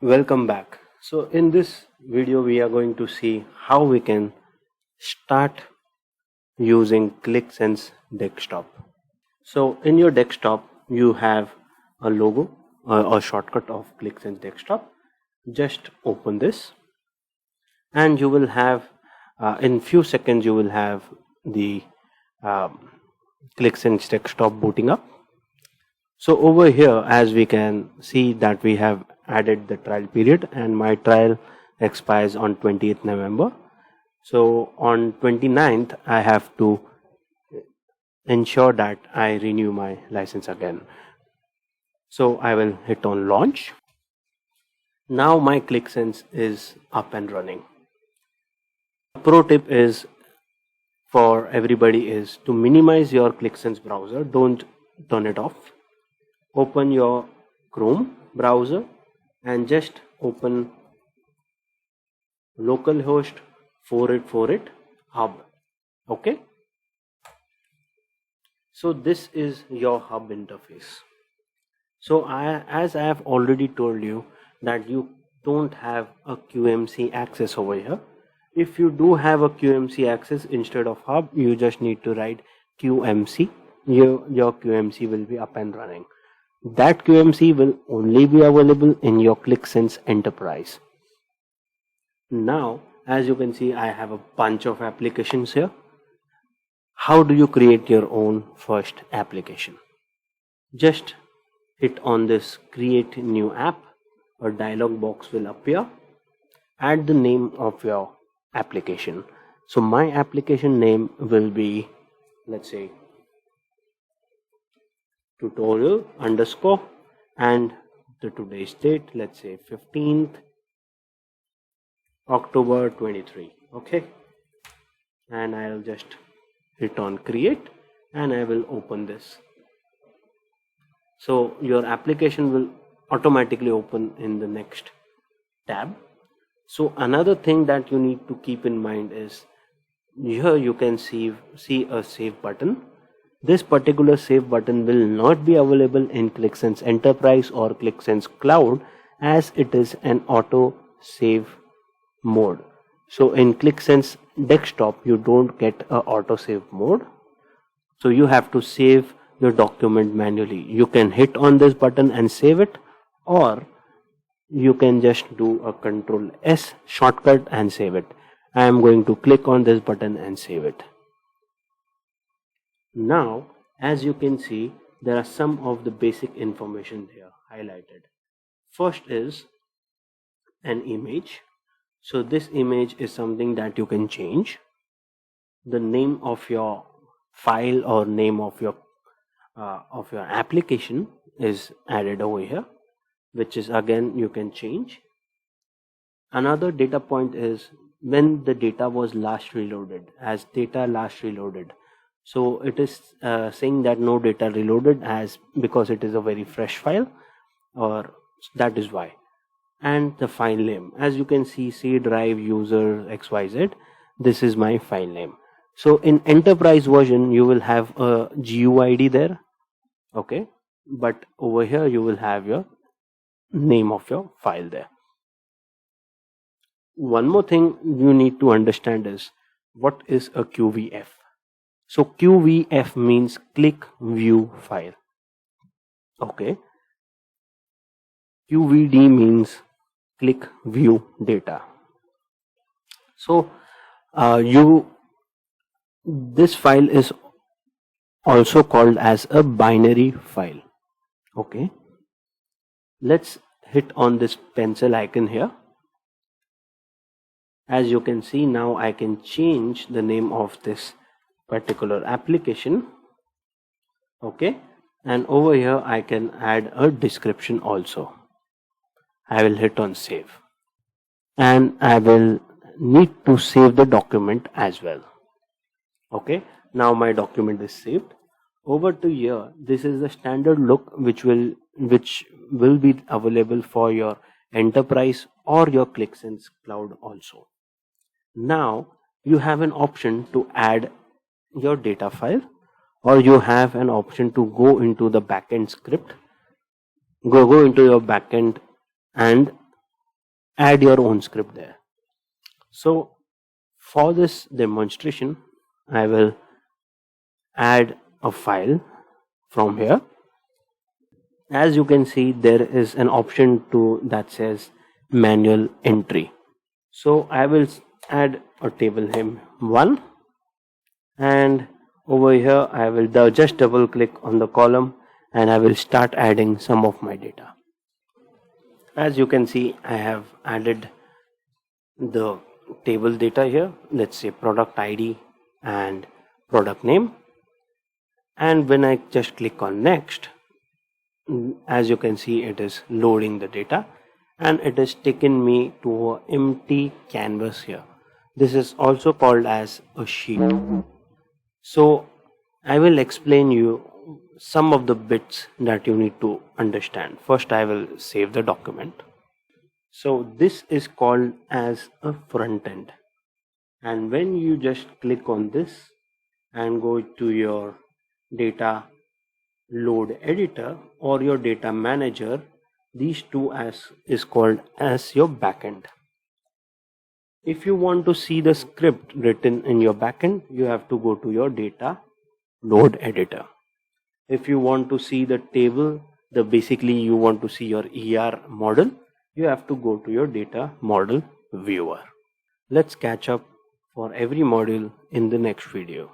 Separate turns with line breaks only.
Welcome back. So in this video we are going to see how we can start using Qlik Sense desktop. So in your desktop you have a logo or a shortcut of Qlik Sense desktop. Just open this and you will have in few seconds you will have the Qlik Sense desktop booting up. So over here, as we can see that we have added the trial period and my trial expires on 20th November. So on 29th, I have to ensure that I renew my license again. So I will hit on launch. Now my Qlik Sense is up and running. Pro tip is for everybody is to minimize your Qlik Sense browser. Don't turn it off. Open your Chrome browser and just open localhost 4848 hub. Okay, so this is your hub interface. So as I have already told you that you don't have a QMC access over here. If you do have a QMC access, instead of hub you just need to write QMC. Your QMC will be up and running. That QMC will only be available in your Qlik Sense Enterprise. Now, as you can see, I have a bunch of applications here. How do you create your own first application? Just hit on this create new app. A dialog box will appear. Add the name of your application. So my application name will be, let's say, tutorial underscore and the today's date, let's say 15th October 23. Okay, and I'll just hit on create and I will open this. So your application will automatically open in the next tab. So another thing that you need to keep in mind is here you can see a save button. This particular save button will not be available in Qlik Sense Enterprise or Qlik Sense Cloud, as it is an auto save mode. So in Qlik Sense Desktop you don't get a auto save mode. So you have to save your document manually. You can hit on this button and save it, or you can just do a Control S shortcut and save it. I am going to click on this button and save it. Now, as you can see, there are some of the basic information here highlighted. First is an image. So this image is something that you can change. The name of your file or name of your application is added over here, which is again you can change. Another data point is when the data was last reloaded, as data last reloaded. So it is saying that no data reloaded, as because it is a very fresh file, or that is why. And the file name, as you can see, C drive user XYZ, this is my file name. So in enterprise version you will have a GUID there, okay, but over here you will have your name of your file there. One more thing you need to understand is what is a QVF. So QVF means Qlik View File. Okay. QVD means Qlik View Data. So this file is also called as a binary file. Okay. Let's hit on this pencil icon here. As you can see, now I can change the name of this particular application. Okay, and over here I can add a description also. I will hit on save and I will need to save the document as well. Okay, now my document is saved. Over to here, this is the standard look which will be available for your enterprise or your Qlik Sense Cloud also. Now you have an option to add your data file, or you have an option to go into the backend script, go into your backend and add your own script there. So for this demonstration, I will add a file from here. As you can see, there is an option that says manual entry. So I will add a table name 1, and over here I will just double click on the column and I will start adding some of my data. As you can see, I have added the table data here. Let's say product ID and product name, and when I just click on next, as you can see, it is loading the data and it has taken me to an empty canvas here. This is also called as a sheet. So I will explain you some of the bits that you need to understand. First, I will save the document. So this is called as a front end, and when you just click on this and go to your data load editor or your data manager, these two is called as your backend. If you want to see the script written in your backend, you have to go to your data load editor. If you want to see the table, basically you want to see your ER model, you have to go to your data model viewer. Let's catch up for every module in the next video.